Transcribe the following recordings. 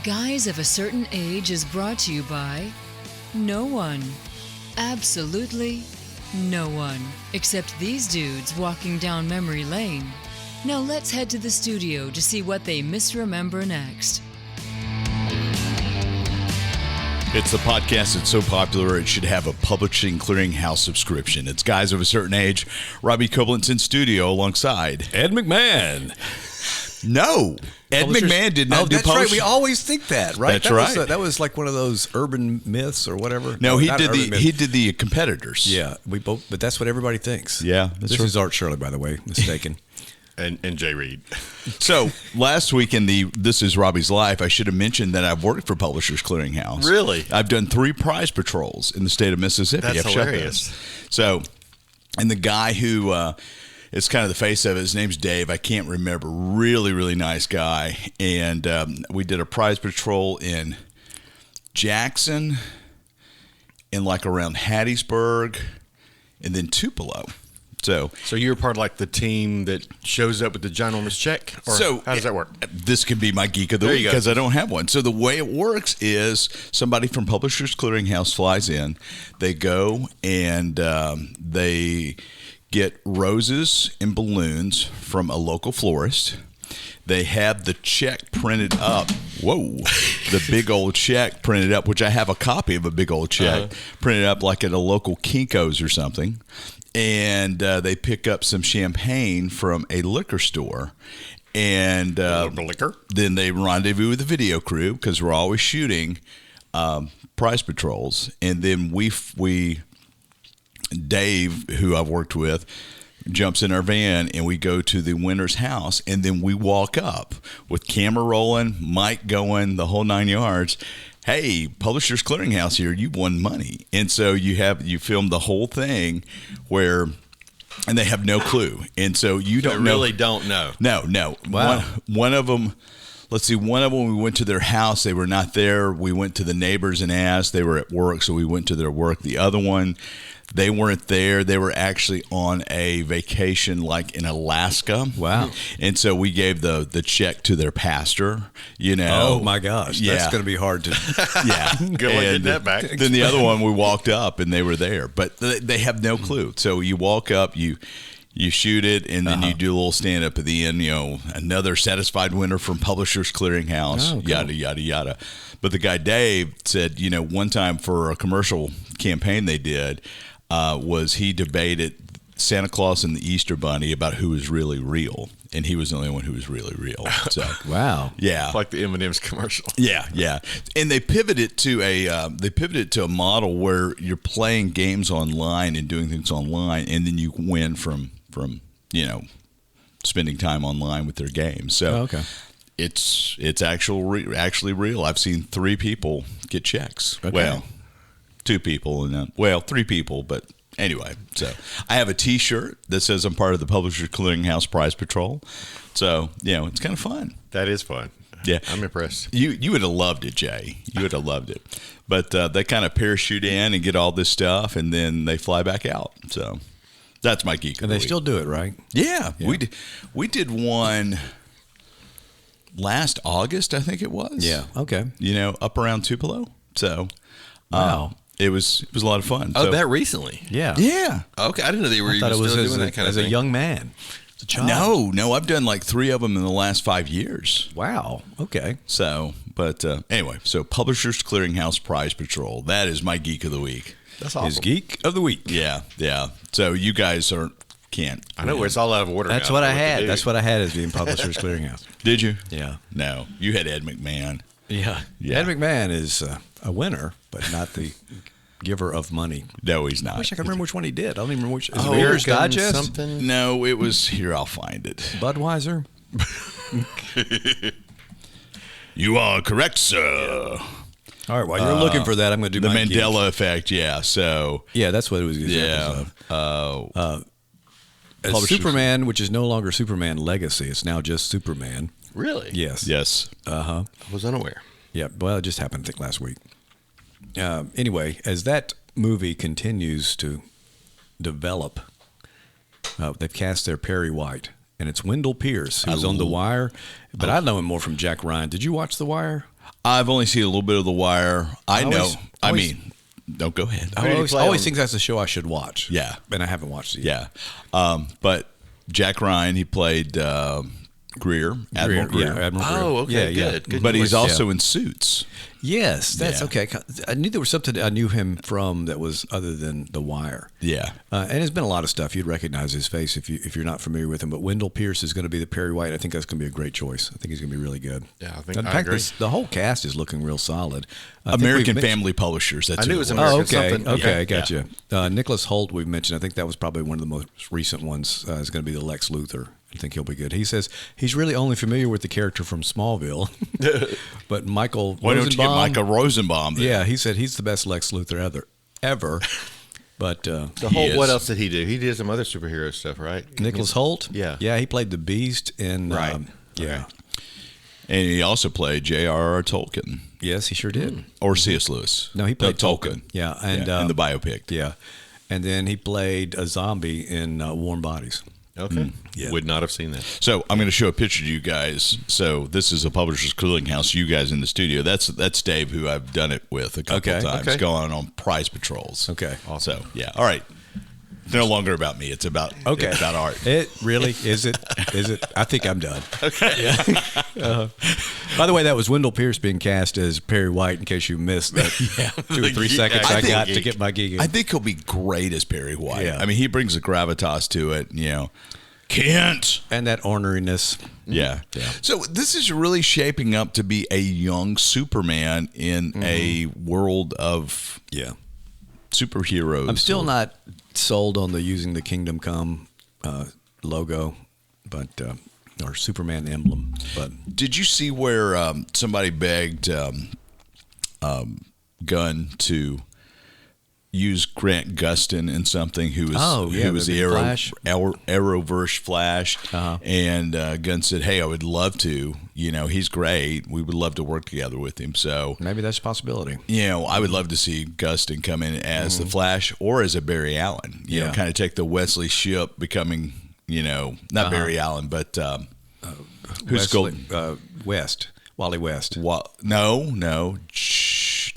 Guys of a Certain Age is brought to you by no one. Absolutely no one. Except these dudes walking down memory lane. Now let's head to the studio to see what they misremember next. It's the podcast that's so popular it should have a publishing clearinghouse subscription. It's Guys of a Certain Age. Robbie Koblentz in studio alongside Ed McMahon. No, Ed McMahon did not do that's right. We always think that, right? That's right. That was like one of those urban myths or whatever. No, he did the competitors. Yeah, we both. But that's what everybody thinks. Yeah, this is Art Shirley, by the way, mistaken. and Jay Reed. So last week in the This Is Robbie's Life, I should have mentioned that I've worked for Publishers Clearinghouse. Really? I've done 3 prize patrols in the state of Mississippi. That's I've hilarious. So, and the guy who is kind of the face of it, his name's Dave. I can't remember. Really, really nice guy. And we did a prize patrol in Jackson, in like around Hattiesburg, and then Tupelo. So you're part of like the team that shows up with the ginormous check? Or how does that work? This can be my geek of the week because I don't have one. So the way it works is somebody from Publishers Clearinghouse flies in. They go and they get roses and balloons from a local florist. They have the check printed up. Whoa. The big old check printed up, which I have a copy of a big old check printed up like at a local Kinko's or something. And they pick up some champagne from a liquor store. And liquor. Then they rendezvous with the video crew because we're always shooting prize patrols. And then Dave, who I've worked with, jumps in our van and we go to the winner's house, and then we walk up with camera rolling, mic going, the whole 9 yards. Hey, Publishers Clearinghouse here, you won money. And so you film the whole thing and they have no clue. And so you don't really don't know. No. Wow. One of them, let's see, one of them, we went to their house. They were not there. We went to the neighbors and asked. They were at work, so we went to their work. The other one, they weren't there. They were actually on a vacation like in Alaska. Wow. And so we gave the check to their pastor, Oh, my gosh. Yeah. That's going to be hard to... Yeah. Good luck getting that back. Then the other one, we walked up and they were there. But they have no clue. So you walk up, you shoot it, and then you do a little stand-up at the end, another satisfied winner from Publishers Clearinghouse, cool. yada, yada, yada. But the guy, Dave, said, one time for a commercial campaign they did, was he debated Santa Claus and the Easter Bunny about who was really real, and he was the only one who was really real. So Wow. yeah, Like the M&M's commercial. yeah, and they pivoted to a model where you're playing games online and doing things online, and then you win from spending time online with their games. So okay. It's actually real. I've seen 3 people get checks. Okay. Well, 2 people and then 3 people, but anyway. So I have a T-shirt that says I'm part of the Publishers Clearinghouse Prize Patrol. So it's kind of fun. That is fun. Yeah, I'm impressed. You would have loved it, Jay. You would have loved it. But they kind of parachute in and get all this stuff, and then they fly back out. So that's my geek. And they still do it, right? Yeah. We did one last August, I think it was. Yeah. Okay. Up around Tupelo. So Wow. It was a lot of fun. Oh, So- that recently? Yeah. Yeah. Okay, I didn't know they were I even thought it was still as doing that kind of a thing. young man. As a child. No, I've done like 3 of them in the last 5 years. Wow. Okay. So, but anyway, so Publishers Clearinghouse Prize Patrol. That is my geek of the week. That's awesome. His Geek of the Week. Yeah. So you guys can't. I know it's all out of order. That's now. what I to had. do. That's what I had as being Publishers Clearinghouse. Did you? Yeah. No, you had Ed McMahon. Yeah. Yeah. Ed McMahon is a winner, but not the giver of money. No, he's not. I wish I could remember which one he did. I don't even remember which. Is it American Beer's Digest? something. No, it was here. I'll find it. Budweiser? You are correct, sir. All right, while you're looking for that, I'm going to do The my Mandela geek. effect. Yeah. So Yeah, that's what it was. yeah. As Publishers. Superman, which is no longer Superman Legacy, it's now just Superman. Really? Yes. Yes. I was unaware. Yeah, well, it just happened, I think, last week. Anyway, as that movie continues to develop, they've cast their Perry White, and it's Wendell Pierce, who's on The Wire. But I know him more from Jack Ryan. Did you watch The Wire? I've only seen a little bit of The Wire. Don't go ahead. I always think that's a show I should watch. Yeah. And I haven't watched it yet. Yeah. But Jack Ryan, he played Greer, Admiral Greer. Yeah, Admiral Greer. Oh, okay, Yeah, good. But he's also in Suits. Yes, that's Yeah. okay. I knew there was something I knew him from that was other than The Wire. Yeah. And there's been a lot of stuff. You'd recognize his face if you're not familiar with him. But Wendell Pierce is going to be the Perry White. I think that's going to be a great choice. I think he's going to be really good. Yeah, I think In I fact, agree. the whole cast is looking real solid. I think American we've mentioned- Family Publishers. That's I knew who it was was. American okay. something. Okay, Yeah. gotcha. Nicholas Hoult, we've mentioned. I think that was probably one of the most recent ones. Is going to be the Lex Luthor. I think he'll be good. He says he's really only familiar with the character from Smallville, but Michael Why don't you get Rosenbaum. Michael Rosenbaum there? Yeah, he said he's the best Lex Luthor ever. But The He whole, is. what else did he do? He did some other superhero stuff, right? Nicholas Hoult, Yeah. he played the Beast in Right. yeah, And he also played J.R.R. Tolkien yes, he sure did. or C.S. Lewis. No, he played Tolkien. Yeah, and in the biopic. Yeah, and then he played a zombie in Warm Bodies. Okay. Yeah. Would not have seen that. So I'm going to show a picture to you guys. So this is a Publishers Cooling House. You guys in the studio. That's Dave, who I've done it with a couple Okay. times, Okay. going on prize patrols. Okay. So yeah, all right. It's no longer about me. It's about Okay. It's about art. It really is it? Is it? I think I'm done. Okay. Yeah. By the way, that was Wendell Pierce being cast as Perry White. In case you missed that 2 or 3 seconds I I think- got to get my gig in. I think he'll be great as Perry White. Yeah. I mean, he brings a gravitas to it. Kent. And that orneriness. Yeah. Yeah. So this is really shaping up to be a young Superman in a world of Yeah. superheroes. I'm still not sold on the using the Kingdom Come logo, but or Superman emblem. But Did you see where somebody begged Gunn to use Grant Gustin in something who was who was the Flash. Arrowverse Flash, Uh-huh. and Gunn said, "Hey, I would love to. He's great. We would love to work together with him." So maybe that's a possibility. I would love to see Gustin come in as the Flash or as a Barry Allen. Yeah. Kind of take the Wesley Ship becoming, not Barry Allen, but who's Wesley, Gold? Wally West.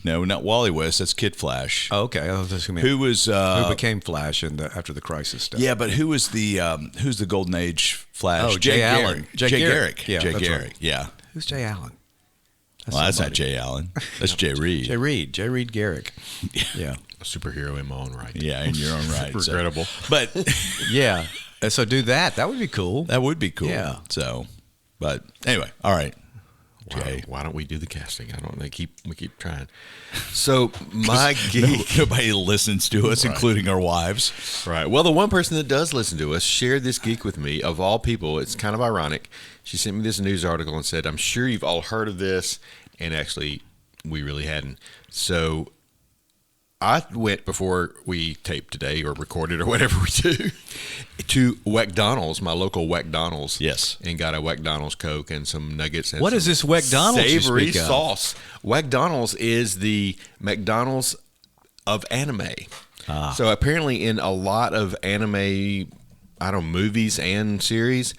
No, not Wally West. That's Kid Flash. Oh, okay. I was just gonna Who was who became Flash after the Crisis stuff? Yeah, but who's the Golden Age Flash? Oh, Jay Allen. Jay Garrick. Yeah, Jay that's Garrick. right. Yeah. Who's Jay Allen? Well, that's not somebody. Jay Allen. That's Jay Reed. Jay Reed Garrick. Yeah. A superhero in my own right. Yeah, in your own right. So- Regrettable. But Yeah. So do that. That would be cool. that would be cool. Yeah. So, but anyway, all right. Jay. Why don't we do the casting? I don't know. We keep trying. So my geek. Nobody listens to us, including our wives. Right. Well, the one person that does listen to us shared this geek with me. Of all people, it's kind of ironic. She sent me this news article and said, "I'm sure you've all heard of this," and actually, we really hadn't. So I went before we taped today or recorded or whatever we do to WcDonald's, my local WcDonald's. Yes. And got a WcDonald's Coke and some nuggets. And What some is this WcDonald's you savory speak of? sauce? WcDonald's is the McDonald's of anime. So apparently in a lot of anime, movies and series,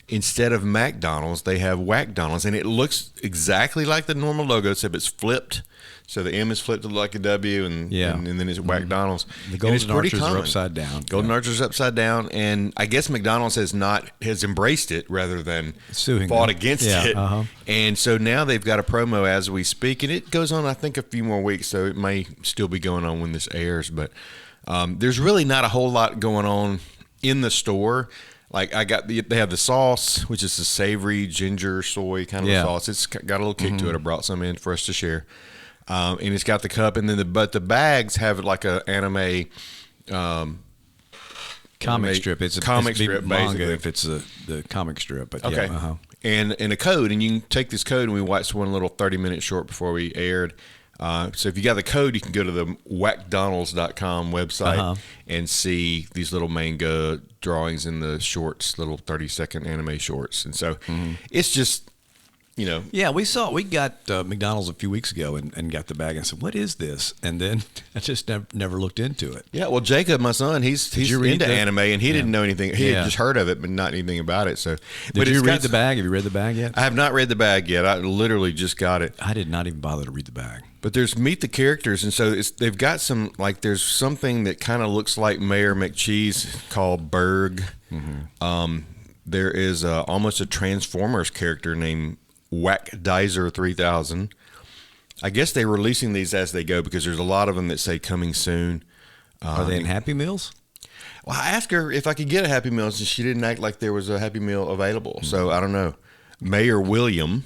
instead of McDonald's, they have WcDonald's, and it looks exactly like the normal logo, except it's flipped. So the M is flipped to look like a W, and then it's WcDonald's. The And it's golden pretty arches are common. upside down. Golden arches upside down, and I guess McDonald's has embraced it rather than Suing fought them. against Yeah, it. uh-huh. And so now they've got a promo as we speak, and it goes on, I think, a few more weeks, so it may still be going on when this airs. But there's really not a whole lot going on in the store. Like they have the sauce, which is a savory ginger soy kind of sauce. It's got a little kick to it. I brought some in for us to share. And it's got the cup, and then but the bags have like a anime Comic strip. It's a comic it's strip, manga basically. if it's the comic strip. But Okay. yeah, uh-huh. And a code, and you can take this code, and we watched one little 30-minute short before we aired. So if you got the code, you can go to the WcDonalds.com website and see these little manga drawings in the shorts, little 30-second anime shorts. And so it's just Yeah, we got McDonald's a few weeks ago and got the bag and said, "What is this?" And then I just never looked into it. Yeah, well, Jacob, my son, he's into anime, and he didn't know anything. He had just heard of it, but not anything about it. So, did you read the bag? Have you read the bag yet? I have not read the bag yet. I literally just got it. I did not even bother to read the bag. But there's meet the characters, and so they've got some there's something that kind of looks like Mayor McCheese called Berg. Mm-hmm. There is almost a Transformers character named WcDonald 3000. I guess they're releasing these as they go because there's a lot of them that say coming soon. Are they in Happy Meals? Well, I asked her if I could get a Happy Meal, and she didn't act like there was a Happy Meal available. Mm-hmm. So I don't know. Mayor William,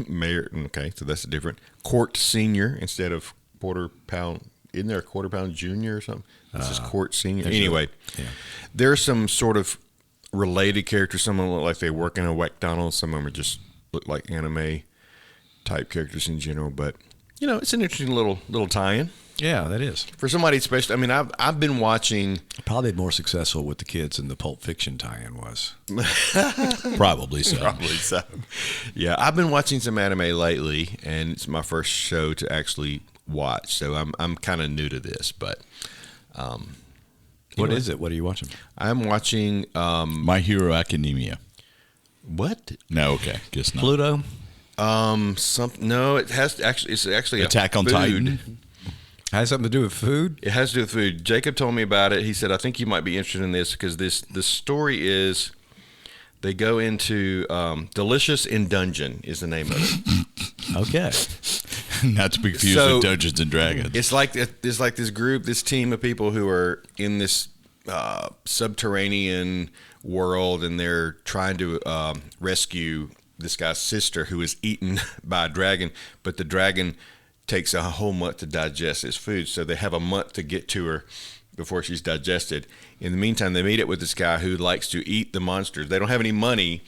Mayor. Okay, so that's different. Court Senior instead of quarter pound. Isn't there a quarter pound junior or something? This is Court Senior. Anyway, there's some sort of related characters. Some of them look like they work in a WcDonald. Some of them are just look like anime type characters in general, but it's an interesting little tie-in. Yeah, that is for somebody special. I mean, I've been watching. Probably more successful with the kids than the Pulp Fiction tie-in was. Probably so. Probably so. Yeah, I've been watching some anime lately, and it's my first show to actually watch. So I'm kind of new to this, but what is it? What are you watching? I'm watching My Hero Academia. What? No, okay, guess not. Pluto. No, it has it's actually Attack on Titan. Has something to do with food? It has to do with food. Jacob told me about it. He said, I think you might be interested in this because this story is they go into Delicious in Dungeon is the name of it. Okay. Not to be confused with Dungeons and Dragons. It's like this team of people who are in this subterranean world, and they're trying to rescue this guy's sister who is eaten by a dragon, but the dragon takes a whole month to digest his food, so they have a month to get to her before she's digested. In the meantime, they meet up with this guy who likes to eat the monsters. They don't have any money,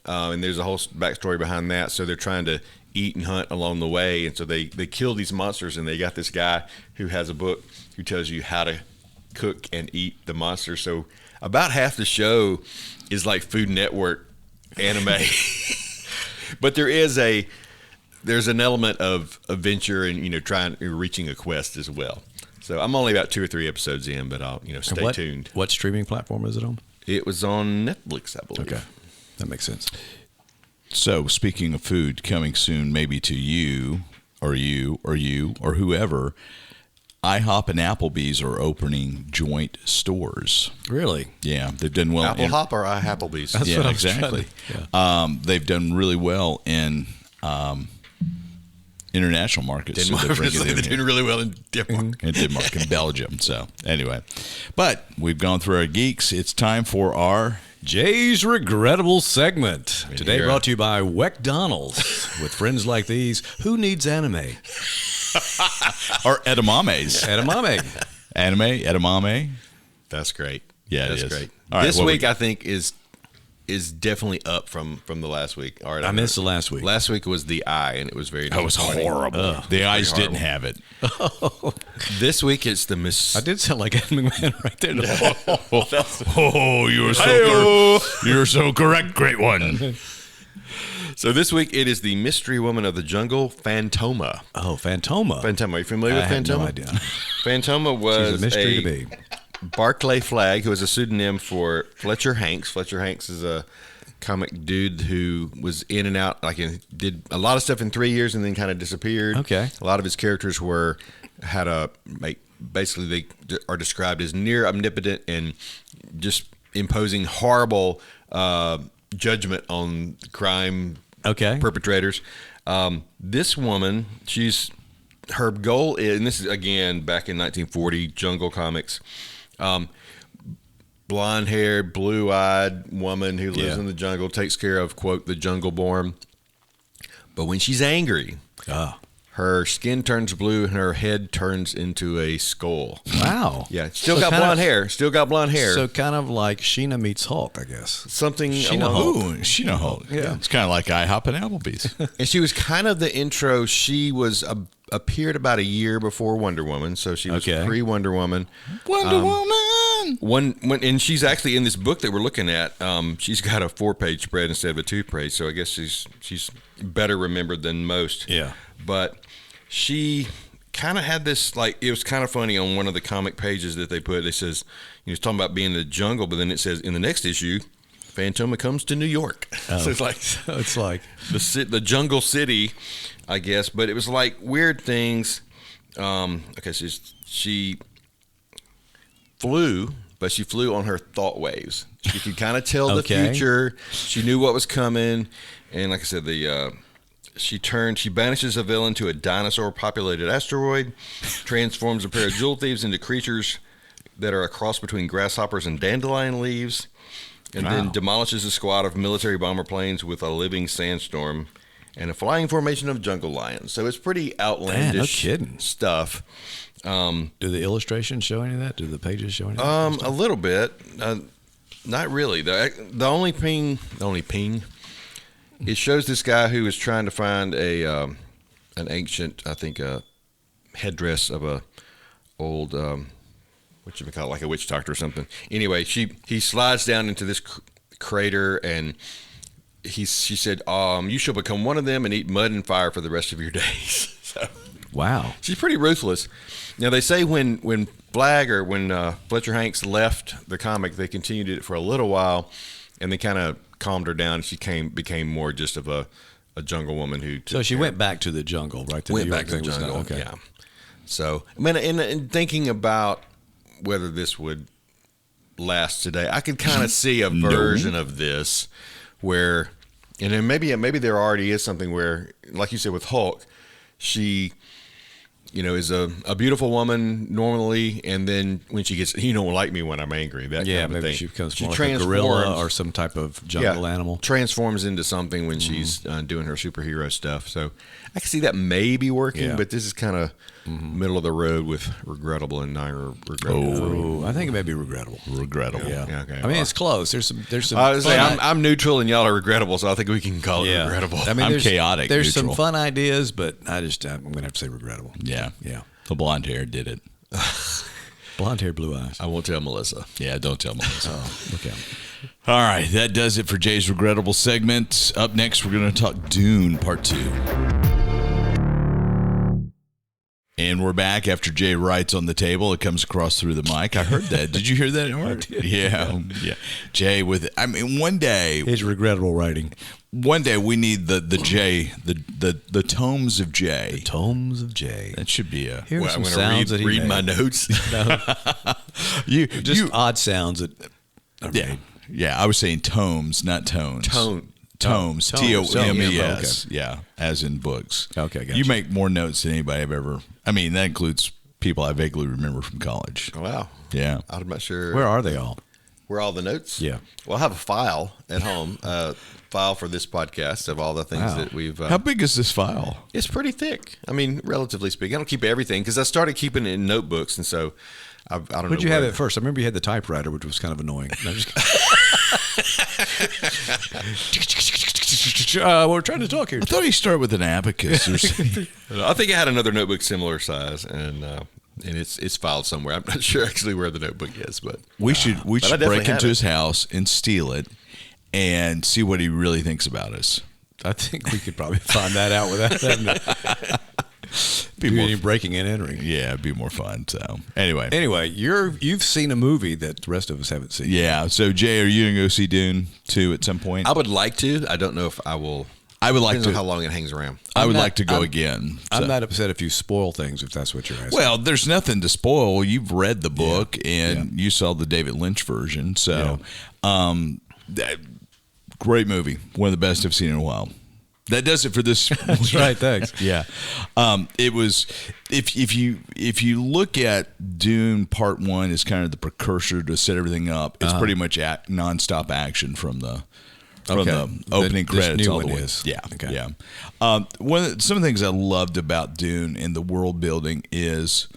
and there's a whole backstory behind that, so they're trying to eat and hunt along the way, and so they kill these monsters, and they got this guy who has a book who tells you how to cook and eat the monsters. So about half the show is like Food Network anime. But there's an element of adventure and reaching a quest as well. So I'm only about 2 or 3 episodes in, but I'll stay tuned. What streaming platform is it on? It was on Netflix, I believe. Okay, that makes sense. So speaking of food, coming soon, maybe to you or whoever, IHOP and Applebee's are opening joint stores. Really? Yeah, they've done well. Apple Hop or Applebee's? That's what exactly. They've done really well in international markets. Denmark, so they're doing really well in Denmark. In Denmark and Belgium. So anyway, but we've gone through our geeks. It's time for our Jay's Regrettable segment. Today brought to you by WcDonald's. With friends like these, who needs anime? Or edamames. Edamame. That's great. Yeah, that's it is. great. All right, this week, I think, is definitely up from the last week. All right, I missed the last week. Last week was the eye, and it was very That was horrible. The eyes didn't have it. This week, it's the I did sound like Ed McMahon right there. You're so correct. Great one. So this week, it is the mystery woman of the jungle, Fantomah. Oh, Fantomah. Fantomah. Are you familiar with Fantomah? I have no idea. Fantomah was She's a mystery to be. Barclay Flagg, who is a pseudonym for Fletcher Hanks. Fletcher Hanks is a comic dude who was in and out, did a lot of stuff in 3 years and then kind of disappeared. Okay. A lot of his characters basically they are described as near omnipotent and just imposing horrible judgment on crime perpetrators. This woman, her goal is, and this is again back in 1940 jungle comics, blonde-haired, blue-eyed woman who lives in the jungle, takes care of, quote, the jungle born. But when she's angry, her skin turns blue and her head turns into a skull. Wow. Yeah, still got blonde hair. So kind of like Sheena meets Hulk, I guess. Something. Sheena Hulk. Yeah. It's kind of like IHOP and Applebee's. And she was kind of the intro. She was appeared about a year before Wonder Woman, so she was pre-Wonder Woman. Wonder Woman. And she's actually in this book that we're looking at. She's got a 4-page spread instead of a 2-page, so I guess she's better remembered than most. Yeah. But she kind of had this, like, it was kind of funny on one of the comic pages that they put. It says, it's talking about being in the jungle, but then it says in the next issue, Fantomah comes to New York. Oh. So it's like the jungle city, I guess. But it was like weird things. Okay, so she flew, but she flew on her thought waves. She could kind of tell the future. She knew what was coming, and like I said, she banishes a villain to a dinosaur-populated asteroid, transforms a pair of jewel thieves into creatures that are a cross between grasshoppers and dandelion leaves, and then demolishes a squad of military bomber planes with a living sandstorm and a flying formation of jungle lions. So it's pretty outlandish stuff. Do the illustrations show any of that? Do the pages show any of that? A little bit. Not really. The only ping, it shows this guy who is trying to find an ancient, I think, headdress of a old, what you call it, like a witch doctor or something. Anyway, he slides down into this crater, and she said, you shall become one of them and eat mud and fire for the rest of your days. So, wow. She's pretty ruthless. Now, they say when Fletcher Hanks left the comic, they continued it for a little while, and they kind of calmed her down. She became more just of a jungle woman who. So she went back to the jungle, right? Went back to the jungle. Okay. Yeah. So, I mean, in thinking about whether this would last today, I could kind of see a version of this where, and then maybe there already is something where, like you said with Hulk, she, is a beautiful woman normally, and then when she gets, you don't like me when I'm angry, that kind of maybe thing. she becomes more like a gorilla or some type of jungle animal. Transforms into something when she's doing her superhero stuff. So I can see that maybe working, but this is kind of middle of the road with regrettable and non-regrettable. Oh, I think it may be regrettable. Regrettable. Yeah. Okay. I mean, it's close. There's some. I was saying I'm neutral and y'all are regrettable, so I think we can call it regrettable. I mean, I'm chaotic. There's neutral. some fun ideas, but I'm going to have to say regrettable. Yeah. Yeah. The blonde hair did it. Blonde hair, blue eyes. I won't tell Melissa. Yeah, don't tell Melissa. Okay. All right, that does it for Jay's regrettable segment. Up next, we're going to talk Dune Part 2. And we're back after Jay writes on the table. It comes across through the mic. I heard that. Did you hear that, Art? Yeah. Jay one day. His regrettable writing. One day we need the Jay, the tomes of Jay. The tomes of Jay. That should be a. Here are some I'm sounds that he read made. my notes. Odd sounds that. Yeah. I was saying tomes, not tones. Tomes, Tomes. Yeah, as in books. Okay, gotcha. You make more notes than anybody I've ever. I mean, that includes people I vaguely remember from college. Wow. Yeah. I'm not sure. Where are they all? Where are all the notes? Yeah. Well, I have a file at home, file for this podcast of all the things that we've. How big is this file? It's pretty thick. I mean, relatively speaking. I don't keep everything because I started keeping it in notebooks, and so I don't know. Where'd you have it first? I remember you had the typewriter, which was kind of annoying. No, I'm just we're trying to talk here. I thought he started with an abacus or something. I think I had another notebook similar size, and it's filed somewhere. I'm not sure actually where the notebook is, but we should break into his house and steal it and see what he really thinks about us. I think we could probably find that out without having to do any breaking and entering. Yeah, it'd be more fun. So anyway, you've seen a movie that the rest of us haven't seen. Yeah. So Jay, are you gonna go see Dune 2 at some point? I would like to. I don't know if I will. I would like Depends to. on how long it hangs around. I would like to go again. I'm not upset if you spoil things, if that's what you're asking. Well, there's nothing to spoil. You've read the book and you saw the David Lynch version. So, great movie. One of the best I've seen in a while. That does it for this. That's right. Thanks. Yeah. It was, if you look at Dune Part 1 as kind of the precursor to set everything up, it's pretty much nonstop action from the opening credits all the way. Yeah. Okay. Yeah. Some of the things I loved about Dune and the world building is,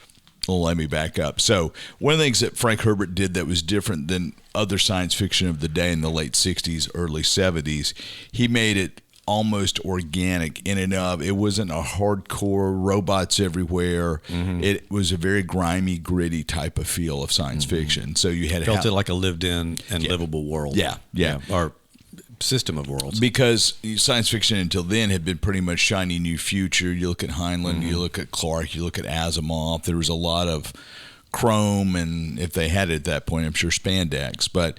well, let me back up. So one of the things that Frank Herbert did that was different than other science fiction of the day in the late 60s, early 70s, he made it almost organic in and of. It wasn't a hardcore robots everywhere. It was a very grimy, gritty type of feel of science fiction. So you had Felt it like a lived-in and livable world. Yeah. Or system of worlds. Because science fiction until then had been pretty much shiny new future. You look at Heinlein, you look at Clarke, you look at Asimov. There was a lot of chrome, and if they had it at that point, I'm sure spandex. But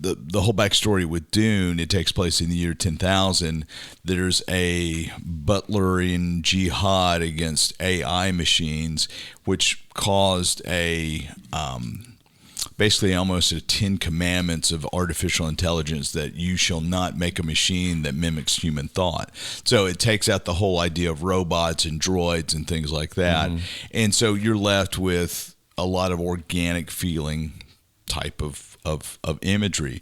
the whole backstory with Dune, it takes place in the year 10,000. There's a Butlerian jihad against AI machines, which caused a basically almost a 10 commandments of artificial intelligence, that you shall not make a machine that mimics human thought. So it takes out the whole idea of robots and droids and things like that. And so you're left with a lot of organic feeling type of imagery.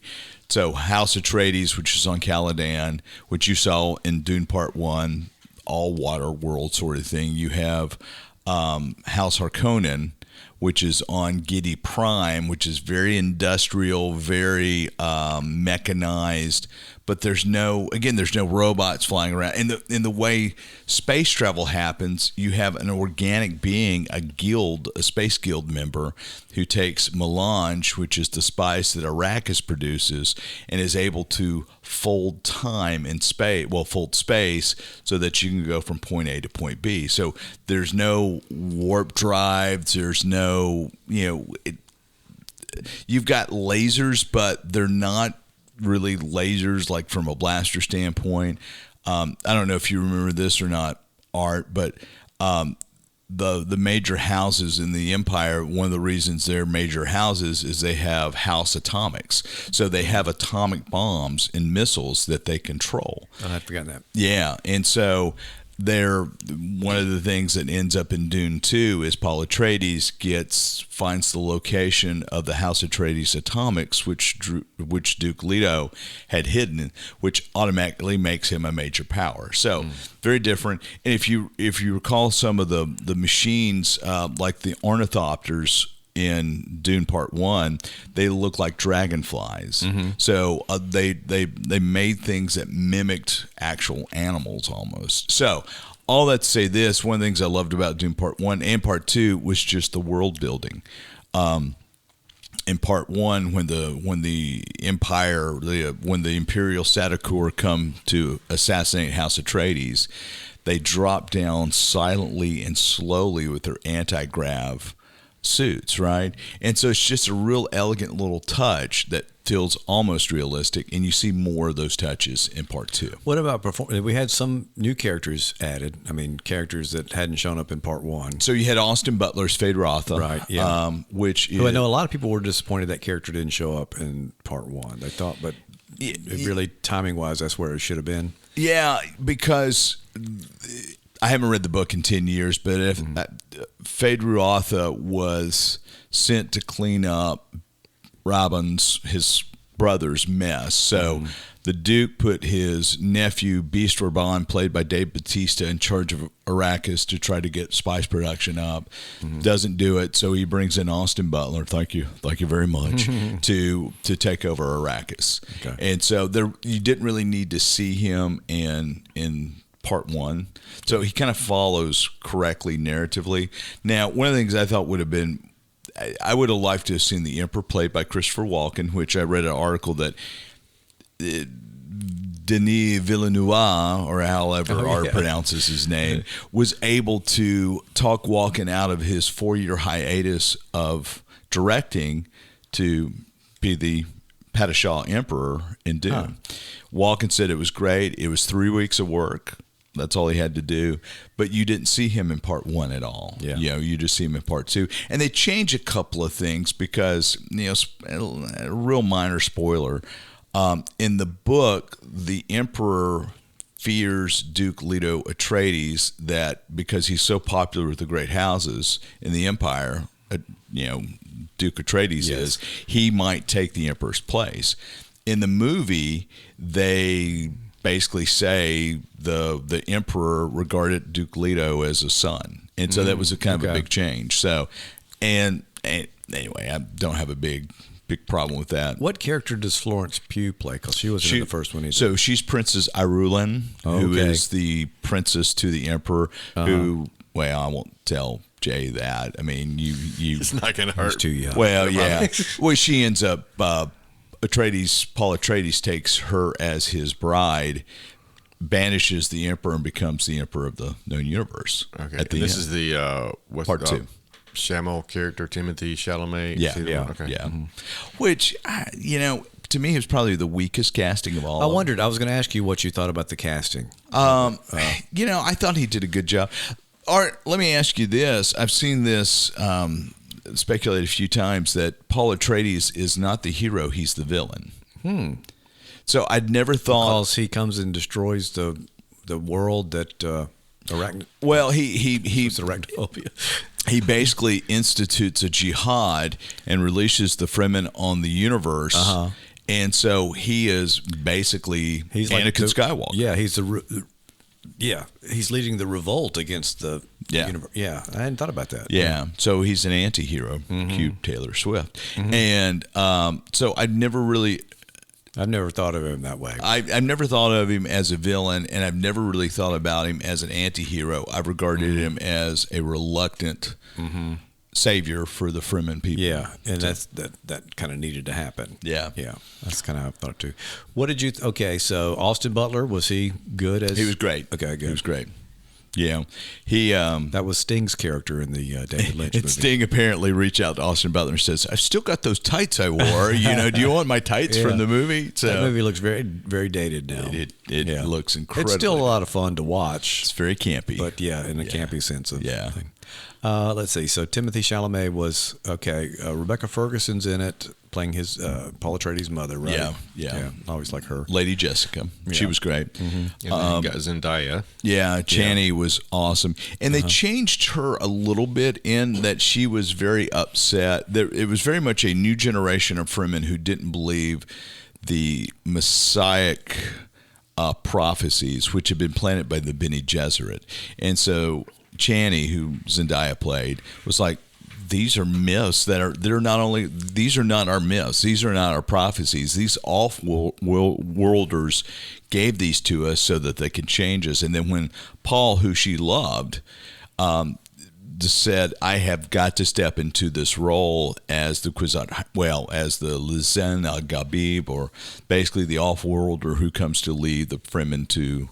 So House Atreides, which is on Caladan, which you saw in Dune Part 1, all water world sort of thing. You have House Harkonnen, which is on Giddy Prime, which is very industrial, very mechanized, but there's no robots flying around. In the way space travel happens, you have an organic being, a space guild member, who takes melange, which is the spice that Arrakis produces, and is able to fold time and space, fold space, so that you can go from point A to point B. So there's no warp drives, there's no, you've got lasers, but they're not really lasers like from a blaster standpoint. I don't know if you remember this or not, Art, but the major houses in the Empire, one of the reasons they're major houses is they have house atomics. So they have atomic bombs and missiles that they control. I had forgotten that. Yeah, and so they're one of the things that ends up in Dune 2 is Paul Atreides finds the location of the House Atreides atomics, which Duke Leto had hidden, which automatically makes him a major power. So very different. And if you recall some of the machines, like the ornithopters in Dune Part 1, they look like dragonflies. So they made things that mimicked actual animals almost. So all that to say this, one of the things I loved about Dune Part 1 and Part 2 was just the world building. In Part 1, when the Empire, when the Imperial Sadokor come to assassinate House Atreides, they drop down silently and slowly with their anti-grav suits, right? And so it's just a real elegant little touch that feels almost realistic, and you see more of those touches in Part 2. What about performance? We had some new characters added. I mean, characters that hadn't shown up in Part 1. So you had Austin Butler's Fade Rotha, right? Yeah. Which I know a lot of people were disappointed that character didn't show up in Part 1. They thought, but really timing-wise, that's where it should have been. Yeah, because I haven't read the book in 10 years, but if Fade Rotha was sent to clean up his brother's mess. So the Duke put his nephew, Beast Raban, played by Dave Bautista, in charge of Arrakis to try to get spice production up. Doesn't do it, so he brings in Austin Butler, thank you very much, to take over Arrakis. Okay. And so you didn't really need to see him in Part 1. So he kind of follows correctly narratively. Now, one of the things I thought would have been, I would have liked to have seen the Emperor played by Christopher Walken, which I read an article that Denis Villeneuve, or however Art pronounces his name, was able to talk Walken out of his 4-year hiatus of directing to be the Padishah Emperor in Dune. Walken said it was great. It was 3 weeks of work. That's all he had to do. But you didn't see him in Part 1 at all. Yeah. You just see him in Part 2. And they change a couple of things because, a real minor spoiler. In the book, the Emperor fears Duke Leto Atreides that because he's so popular with the great houses in the Empire, Duke Atreides is, he might take the Emperor's place. In the movie, they basically say the Emperor regarded Duke Leto as a son, and so that was a kind of a big change. So, and anyway, I don't have a big big problem with that. What character does Florence Pugh play? Because she wasn't in the first one either. So she's Princess Irulan, who is the princess to the emperor. Who, well, I won't tell Jay that. I mean, you it's not going to hurt. He's too young. Well, yeah. Well, she ends up. Paul Atreides takes her as his bride, banishes the emperor, and becomes the emperor of the known universe. Okay. This is the part 2. Chalamet character, Timothy Chalamet. Yeah. Okay. Yeah. Which, to me, is probably the weakest casting of all. I wondered. I was going to ask you what you thought about the casting. I thought he did a good job. Art, let me ask you this. I've seen this speculated a few times that Paul Atreides is not the hero; he's the villain. So I'd never thought, because he comes and destroys the world that Well, he arachnophobia. He basically institutes a jihad and releases the Fremen on the universe. And so he is basically Anakin Skywalker. Yeah, he's leading the revolt against the universe. Yeah, I hadn't thought about that. Yeah, so he's an anti-hero, cute Taylor Swift. And so I've never thought of him that way. I've never thought of him as a villain, and I've never really thought about him as an anti-hero. I've regarded him as a reluctant savior for the Fremen people. Yeah, and that kind of needed to happen. Yeah. That's kind of how I thought too. What did you? Okay, so Austin Butler, was he good as? He was great. Okay, good. He was great. Yeah, he that was Sting's character in the David Lynch movie. Sting apparently reached out to Austin Butler and says, "I've still got those tights I wore. Do you want my tights from the movie?" So that movie looks very, very dated now. It looks incredible. It's still a lot of fun to watch. It's very campy, but in a campy sense of thing. Let's see. So Timothy Chalamet was okay. Rebecca Ferguson's in it, playing his Paul Atreides' mother, right? Yeah. I always like her. Lady Jessica. She was great. And then you got Zendaya. Yeah, Chani was awesome. And they changed her a little bit in that she was very upset. It was very much a new generation of Fremen who didn't believe the Messianic prophecies, which had been planted by the Bene Gesserit. And so Chani, who Zendaya played, was like, these are myths they're not only, these are not our myths, these are not our prophecies, these off-worlders gave these to us so that they can change us. And then when Paul, who she loved, just said, I have got to step into this role as the Lizen al-Gabib, or basically the off-worlder who comes to lead the Fremen to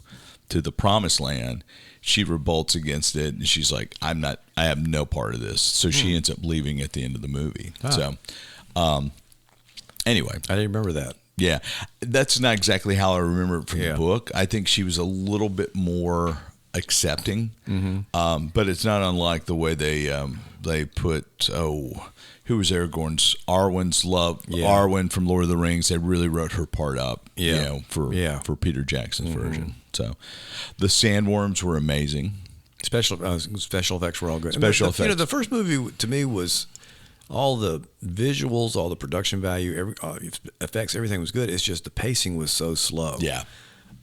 the promised land, she revolts against it, and she's like, I have no part of this. So she ends up leaving at the end of the movie. So anyway. I didn't remember that. Yeah. That's not exactly how I remember it from the book. I think she was a little bit more accepting, but it's not unlike the way they put, who was Arwen's love, Arwen from Lord of the Rings. They really wrote her part up, for Peter Jackson's version. So the sandworms were amazing. Special effects were all good. Special effects. The first movie to me was all the visuals, all the production value, effects, everything was good. It's just the pacing was so slow. Yeah.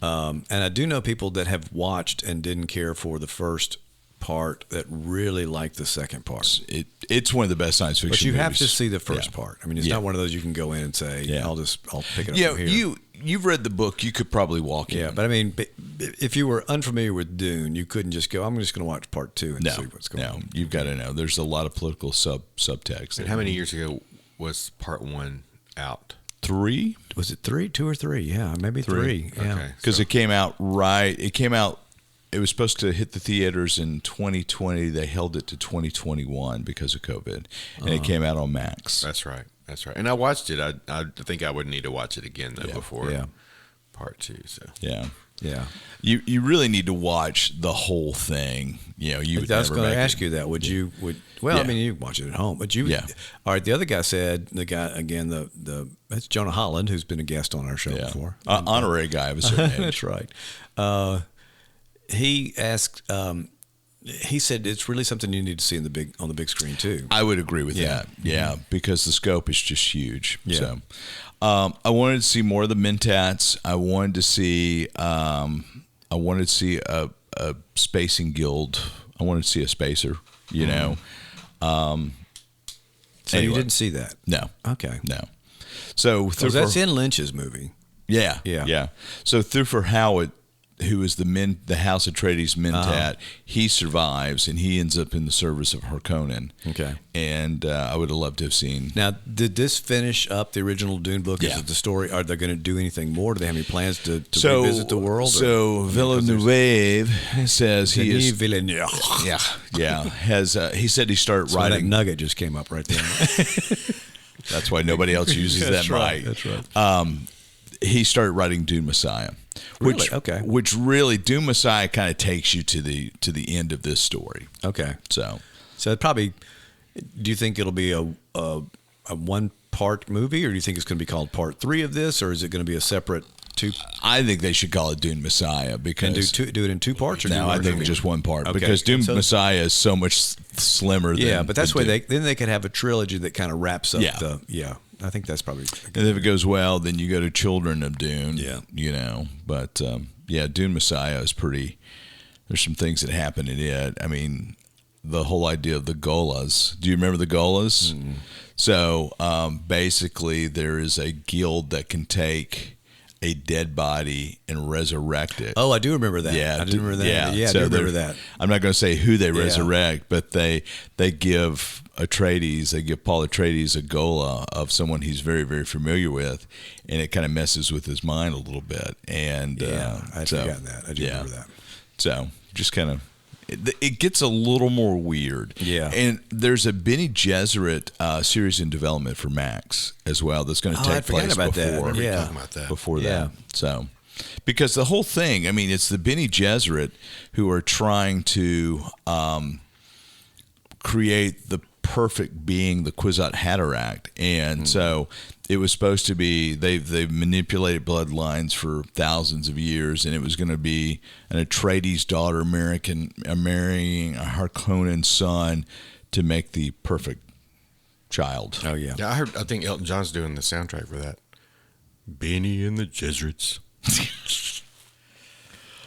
And I do know people that have watched and didn't care for the first part that really liked the second part. It's one of the best science fiction But you movies. have to see the first part. I mean, it's not one of those you can go in and say, I'll pick it up from here. You've read the book. You could probably walk in. Yeah, but I mean, if you were unfamiliar with Dune, you couldn't just go, I'm just going to watch part 2 and see what's going on. No, you've got to know. There's a lot of political subtext. And how many years ago was part 1 out? 3? Was it 3? 2 or 3? Yeah, maybe 3. Yeah. Okay. Because it came out it was supposed to hit the theaters in 2020. They held it to 2021 because of COVID. And it came out on Max. That's right. And I watched it. I think I would need to watch it again, though, before part 2. So Yeah. You really need to watch the whole thing. I was going to ask you that. I mean, you watch it at home, but all right. The other guy said, that's Jonah Holland, who's been a guest on our show before. Honorary guy of a certain age. That's right. He asked, he said it's really something you need to see on the big screen too. I would agree with that. Yeah, because the scope is just huge. Yeah. So, I wanted to see more of the Mentats. I wanted to see a spacing guild. I wanted to see a spacer. So anyway. you didn't see that? No. Okay. No. So that's in Lynch's movie. Yeah. So Thufir Hawat, who is the House Atreides Mentat, he survives and he ends up in the service of Harkonnen. Okay. And I would have loved to have seen. Now, did this finish up the original Dune book? Yeah. Is it the story? Are they going to do anything more? Do they have any plans to revisit the world? So Villeneuve says he is. Villeneuve. Yeah. He said he started writing. That nugget just came up right there. That's why nobody else uses that mic. That's right. He started writing Dune Messiah, which really Dune Messiah kind of takes you to the end of this story. Okay, so it probably. Do you think it'll be a 1-part movie, or do you think it's going to be called Part 3 of this, or is it going to be a separate 2? I think they should call it Dune Messiah because do it in 2 parts. Or no, I think just 1 part because Dune Messiah is so much slimmer. But that's why they could have a trilogy that kind of wraps up I think that's probably. And if it goes well, then you go to Children of Dune. Yeah. But Dune Messiah is pretty. There's some things that happen in it. I mean, the whole idea of the Golas. Do you remember the Golas? Mm. So basically, there is a guild that can take a dead body and resurrect it. Oh, I do remember that. Yeah, I do remember that. Yeah, so I do remember that. I'm not going to say who they resurrect, but they give Atreides, they give Paul Atreides a Gola of someone he's very, very familiar with, and it kind of messes with his mind a little bit. And I'd forgotten that. I do remember that. So just kind of. It gets a little more weird. Yeah. And there's a Bene Gesserit series in development for Max as well that's going to take place before that. So, because the whole thing, I mean, it's the Bene Gesserit who are trying to create the perfect being, the Kwisatz Haderach. And so it was supposed to be, they've manipulated bloodlines for thousands of years, and it was going to be an Atreides daughter marrying a Harkonnen son to make the perfect child. Oh, yeah. Yeah, I think Elton John's doing the soundtrack for that. Benny and the Gesserits.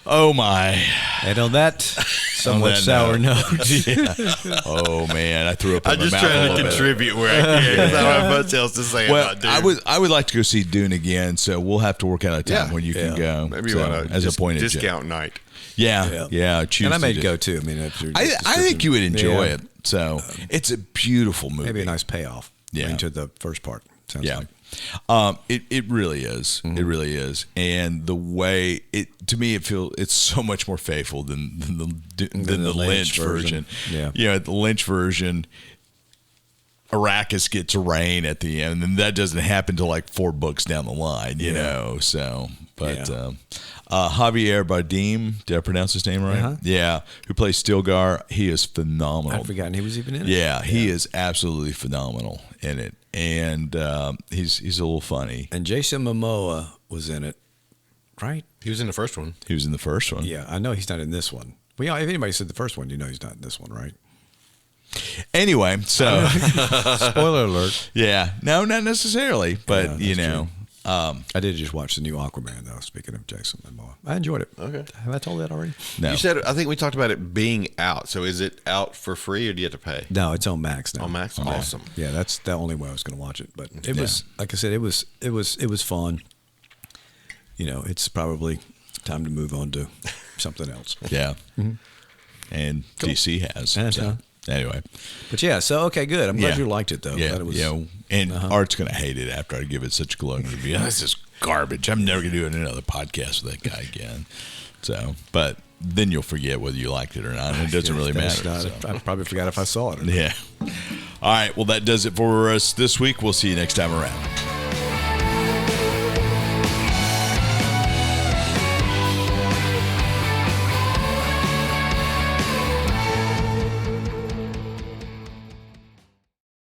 Oh, my. And on that somewhat sour note. Oh, man. I threw up in my mouth. I'm just trying to contribute where I can because I don't have much else to say about Dune. I would like to go see Dune again, so we'll have to work out a time when you can go. Maybe you want to as a point discount night. Yeah. And I may go too. I mean, I think you would enjoy it. So it's a beautiful movie. Maybe a nice payoff into the first part. Sounds like. It really is. Mm-hmm. It really is, and the way to me it's so much more faithful than the Lynch version. Yeah, the Lynch version, Arrakis gets rain at the end, and that doesn't happen till like 4 books down the line. You know, so Javier Bardem, did I pronounce his name right? Uh-huh. Yeah, who plays Stilgar. He is phenomenal. I'd forgotten he was even in it. Yeah, he is absolutely phenomenal in it. And he's a little funny. And Jason Momoa was in it, right? He was in the first one. He was in the first one. Yeah, I know he's not in this one. Well, if anybody said the first one, you know he's not in this one, right? Anyway, so spoiler alert. Yeah, no, not necessarily, but I did just watch the new Aquaman, though. Speaking of Jason Momoa, I enjoyed it. Okay, have I told that already? No. You said I think we talked about it being out. So is it out for free, or do you have to pay? No, it's on Max now. On Max, awesome. Yeah, that's the only way I was going to watch it. But it was, like I said, it was fun. It's probably time to move on to something else. Yeah, and cool. DC has. Anyway, but okay, good. I'm glad you liked it though. Yeah, and Art's gonna hate it after I give it such a glowing review. This is garbage. I'm never gonna do another podcast with that guy again. So, but then you'll forget whether you liked it or not. And it doesn't really matter. I probably forgot if I saw it or not. Yeah. All right. Well, that does it for us this week. We'll see you next time around.